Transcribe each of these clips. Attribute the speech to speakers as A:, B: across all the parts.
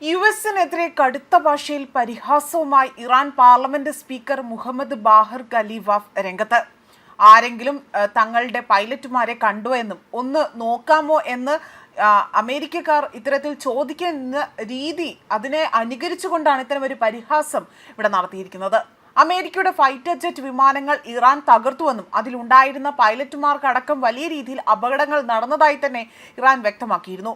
A: യുഎസിനെതിരെ കടുത്ത ഭാഷയിൽ പരിഹാസവുമായി Iran parliament speaker Mohammad ബാഹർ ഖലീഫാഫ് രംഗത്ത്. ആരെങ്കിലും തങ്ങളുടെ പൈലറ്റുമാരെ കണ്ടോ എന്നും ഒന്ന് നോക്കാമോ എന്ന് അമേരിക്കക്കാർ ഇത്തരത്തിൽ ചോദിക്കുന്ന രീതി, അതിനെ അനുകരിച്ചുകൊണ്ടാണ് ഇത്തരം ഒരു പരിഹാസം ഇവിടെ നടത്തിയിരിക്കുന്നത്. അമേരിക്കയുടെ ഫൈറ്റർ ജെറ്റ് വിമാനങ്ങൾ ഇറാൻ തകർത്തുവെന്നും അതിലുണ്ടായിരുന്ന പൈലറ്റുമാർക്കടക്കം വലിയ രീതിയിൽ അപകടങ്ങൾ നടന്നതായി തന്നെ ഇറാൻ വ്യക്തമാക്കിയിരുന്നു.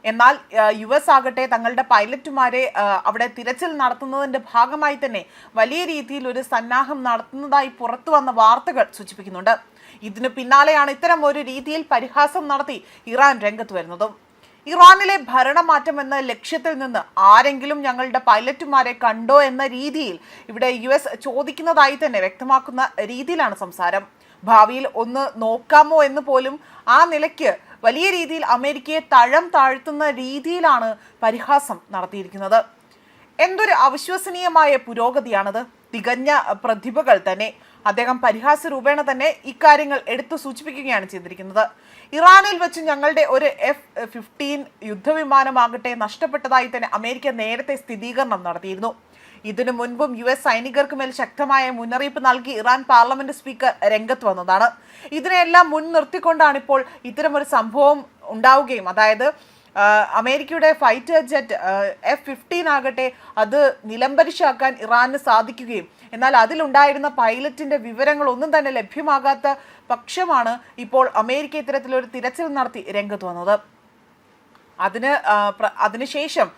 A: എന്നാൽ US ആകട്ടെ തങ്ങളുടെ പൈലറ്റുമാരെ അവിടെ തിരച്ചിൽ നടത്തുന്നതിന്റെ ഭാഗമായി തന്നെ വലിയ രീതിയിൽ ഒരു സന്നാഹം നടത്തുന്നതായി പുറത്തു വന്ന വാർത്തകൾ സൂചിപ്പിക്കുന്നുണ്ട്. ഇതിന് പിന്നാലെയാണ് ഇത്തരം ഒരു രീതിയിൽ പരിഹാസം നടത്തി ഇറാൻ രംഗത്ത് വരുന്നതും. ഇറാനിലെ ഭരണമാറ്റം എന്ന ലക്ഷ്യത്തിൽ നിന്ന് ആരെങ്കിലും ഞങ്ങളുടെ പൈലറ്റുമാരെ കണ്ടോ എന്ന രീതിയിൽ ഇവിടെ US ചോദിക്കുന്നതായി തന്നെ വ്യക്തമാക്കുന്ന രീതിയിലാണ് സംസാരം. ഭാവിയിൽ ഒന്ന് നോക്കാമോ എന്ന് പോലും ആ നിലയ്ക്ക് വലിയ രീതിയിൽ അമേരിക്കയെ തഴം താഴ്ത്തുന്ന രീതിയിലാണ് പരിഹാസം നടത്തിയിരിക്കുന്നത്. എന്തൊരു അവിശ്വസനീയമായ പുരോഗതിയാണത്. തികഞ്ഞ പ്രതിഭകൾ തന്നെ അദ്ദേഹം പരിഹാസ രൂപേണ തന്നെ ഇക്കാര്യങ്ങൾ എടുത്തു സൂചിപ്പിക്കുകയാണ് ചെയ്തിരിക്കുന്നത്. ഇറാനിൽ വെച്ച് ഞങ്ങളുടെ ഒരു F-15 യുദ്ധവിമാനമാകട്ടെ നഷ്ടപ്പെട്ടതായി തന്നെ അമേരിക്ക നേരത്തെ സ്ഥിരീകരണം നടത്തിയിരുന്നു. ഇതിനു മുൻപും US സൈനികർക്ക് മേൽ ശക്തമായ മുന്നറിയിപ്പ് നൽകി ഇറാൻ പാർലമെന്റ് സ്പീക്കർ രംഗത്ത് വന്നതാണ്. ഇതിനെല്ലാം മുൻനിർത്തിക്കൊണ്ടാണ് ഇപ്പോൾ ഇത്തരമൊരു സംഭവം ഉണ്ടാവുകയും, അതായത് അമേരിക്കയുടെ ഫൈറ്റർ ജെറ്റ് F-15 ആകട്ടെ അത് നിലംപരിശാക്കാൻ ഇറാന് സാധിക്കുകയും, എന്നാൽ അതിലുണ്ടായിരുന്ന പൈലറ്റിന്റെ വിവരങ്ങൾ ഒന്നും തന്നെ ലഭ്യമാകാത്ത പക്ഷമാണ് ഇപ്പോൾ അമേരിക്ക ഇത്തരത്തിലൊരു തിരച്ചിൽ നടത്തി രംഗത്ത് വന്നത്. അതിനുശേഷം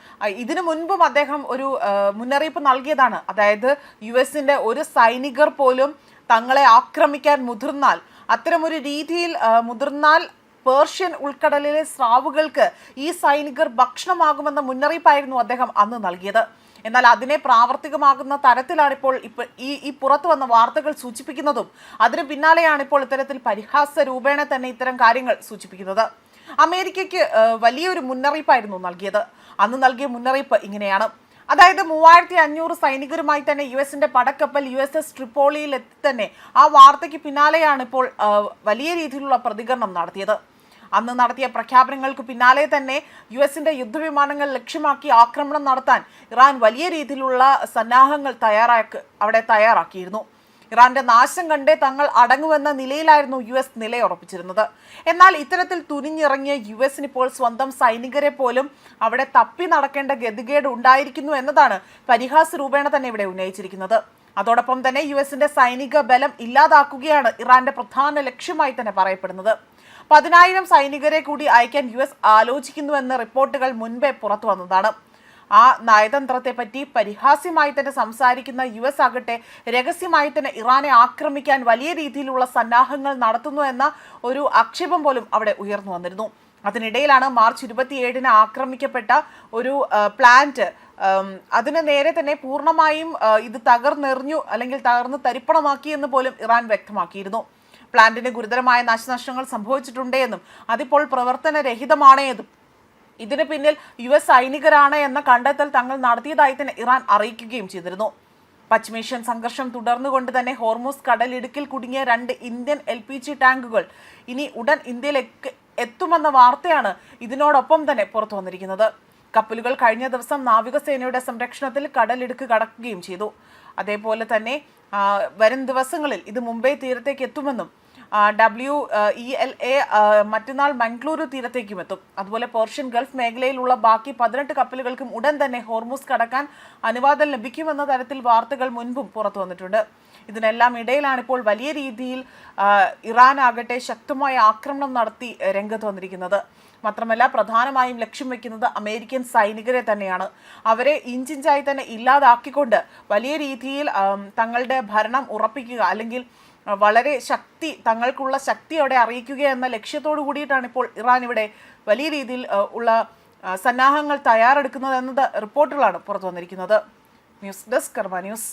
A: ഇതിനു മുൻപും അദ്ദേഹം ഒരു മുന്നറിയിപ്പ് നൽകിയതാണ്. അതായത് US-ന്റെ ഒരു സൈനികർ പോലും തങ്ങളെ ആക്രമിക്കാൻ മുതിർന്നാൽ, അത്തരമൊരു രീതിയിൽ മുതിർന്നാൽ പേർഷ്യൻ ഉൾക്കടലിലെ സ്രാവുകൾക്ക് ഈ സൈനികർ ഭക്ഷണമാകുമെന്ന മുന്നറിയിപ്പായിരുന്നു അദ്ദേഹം അന്ന് നൽകിയത്. എന്നാൽ അതിനെ പ്രാവർത്തികമാകുന്ന തരത്തിലാണ് ഇപ്പോൾ ഈ പുറത്തു വന്ന വാർത്തകൾ സൂചിപ്പിക്കുന്നതും. അതിന് പിന്നാലെയാണ് ഇപ്പോൾ ഇത്തരത്തിൽ പരിഹാസ രൂപേണ തന്നെ ഇത്തരം കാര്യങ്ങൾ സൂചിപ്പിക്കുന്നത്. അമേരിക്കയ്ക്ക് വലിയൊരു മുന്നറിയിപ്പായിരുന്നു നൽകിയത്. അന്ന് നൽകിയ മുന്നറിയിപ്പ് ഇങ്ങനെയാണ്. അതായത് 3500 സൈനികരുമായി തന്നെ US-ന്റെ പടക്കപ്പൽ USS ട്രിപ്പോളിയിൽ എത്തി തന്നെ ആ വാർത്തയ്ക്ക് പിന്നാലെയാണ് ഇപ്പോൾ വലിയ രീതിയിലുള്ള പ്രതികരണം നടത്തിയത്. അന്ന് നടത്തിയ പ്രഖ്യാപനങ്ങൾക്ക് പിന്നാലെ തന്നെ US-ന്റെ യുദ്ധവിമാനങ്ങൾ ലക്ഷ്യമാക്കി ആക്രമണം നടത്താൻ ഇറാൻ വലിയ രീതിയിലുള്ള സന്നാഹങ്ങൾ തയ്യാറാക്കിയിരുന്നു. ഇറാന്റെ നാശം കണ്ടേ തങ്ങൾ അടങ്ങുമെന്ന നിലയിലായിരുന്നു US നിലയുറപ്പിച്ചിരുന്നത്. എന്നാൽ ഇത്തരത്തിൽ തുനിഞ്ഞിറങ്ങിയ US-ന് ഇപ്പോൾ സ്വന്തം സൈനികരെ പോലും അവിടെ തപ്പി നടക്കേണ്ട ഗതികേട് ഉണ്ടായിരിക്കുന്നു എന്നതാണ് പരിഹാസ രൂപേണ തന്നെ ഇവിടെ ഉന്നയിച്ചിരിക്കുന്നത്. അതോടൊപ്പം തന്നെ US-ന്റെ സൈനിക ബലം ഇല്ലാതാക്കുകയാണ് ഇറാന്റെ പ്രധാന ലക്ഷ്യമായി തന്നെ പറയപ്പെടുന്നത്. 10,000 സൈനികരെ കൂടി അയക്കാൻ US ആലോചിക്കുന്നുവെന്ന റിപ്പോർട്ടുകൾ മുൻപേ പുറത്തു വന്നതാണ്. ആ നയതന്ത്രത്തെ പറ്റി പരിഹാസ്യമായി തന്നെ സംസാരിക്കുന്ന US ആകട്ടെ രഹസ്യമായി തന്നെ ഇറാനെ ആക്രമിക്കാൻ വലിയ രീതിയിലുള്ള സന്നാഹങ്ങൾ നടത്തുന്നു എന്ന ഒരു ആക്ഷേപം പോലും അവിടെ ഉയർന്നു വന്നിരുന്നു. അതിനിടയിലാണ് മാർച്ച് 27-ന് ആക്രമിക്കപ്പെട്ട ഒരു പ്ലാന്റ്, അതിന് നേരെ തന്നെ പൂർണ്ണമായും ഇത് തകർന്നെറിഞ്ഞു അല്ലെങ്കിൽ തകർന്ന് തരിപ്പണമാക്കി എന്ന് പോലും ഇറാൻ വ്യക്തമാക്കിയിരുന്നു. പ്ലാന്റിന് ഗുരുതരമായ നാശനഷ്ടങ്ങൾ സംഭവിച്ചിട്ടുണ്ട് എന്നും അതിപ്പോൾ പ്രവർത്തനരഹിതമാണ് എന്നും ഇതിന് പിന്നിൽ US സൈനികരാണ് എന്ന കണ്ടെത്തൽ തങ്ങൾ നടത്തിയതായി തന്നെ ഇറാൻ അറിയിക്കുകയും ചെയ്തിരുന്നു. പശ്ചിമേഷ്യൻ സംഘർഷം തുടർന്നുകൊണ്ട് തന്നെ ഹോർമൂസ് കടലിടുക്കിൽ കുടുങ്ങിയ 2 ഇന്ത്യൻ LPG ടാങ്കുകൾ ഇനി ഉടൻ ഇന്ത്യയിലേക്ക് എത്തുമെന്ന വാർത്തയാണ് ഇതിനോടൊപ്പം തന്നെ പുറത്തു വന്നിരിക്കുന്നത്. കപ്പലുകൾ കഴിഞ്ഞ ദിവസം നാവികസേനയുടെ സംരക്ഷണത്തിൽ കടലിടുക്ക് കടക്കുകയും ചെയ്തു. അതേപോലെ തന്നെ വരും ദിവസങ്ങളിൽ ഇത് മുംബൈ തീരത്തേക്ക് എത്തുമെന്നും WELA മറ്റന്നാൾ മംഗളൂരു തീരത്തേക്കും എത്തും. അതുപോലെ പേർഷ്യൻ ഗൾഫ് മേഖലയിലുള്ള ബാക്കി 18 കപ്പലുകൾക്കും ഉടൻ തന്നെ ഹോർമൂസ് കടക്കാൻ അനുവാദം ലഭിക്കുമെന്ന തരത്തിൽ വാർത്തകൾ മുൻപും പുറത്തു വന്നിട്ടുണ്ട്. ഇതിനെല്ലാം ഇടയിലാണ് ഇപ്പോൾ വലിയ രീതിയിൽ ഇറാൻ ആകട്ടെ ശക്തമായ ആക്രമണം നടത്തി രംഗത്ത് വന്നിരിക്കുന്നത്. മാത്രമല്ല പ്രധാനമായും ലക്ഷ്യം വെക്കുന്നത് അമേരിക്കൻ സൈനികരെ തന്നെയാണ്. അവരെ ഇഞ്ചിഞ്ചായി തന്നെ ഇല്ലാതാക്കിക്കൊണ്ട് വലിയ രീതിയിൽ തങ്ങളുടെ ഭരണം ഉറപ്പിക്കുക, അല്ലെങ്കിൽ വളരെ തങ്ങൾക്കുള്ള ശക്തി അവിടെ അറിയിക്കുക എന്ന ലക്ഷ്യത്തോടു കൂടിയിട്ടാണ് ഇപ്പോൾ ഇറാൻ ഇവിടെ വലിയ രീതിയിൽ ഉള്ള സന്നാഹങ്ങൾ തയ്യാറെടുക്കുന്നത് എന്നത് റിപ്പോർട്ടുകളാണ് പുറത്തു വന്നിരിക്കുന്നത്. ന്യൂസ് ഡെസ്ക് കർമ്മ ന്യൂസ്.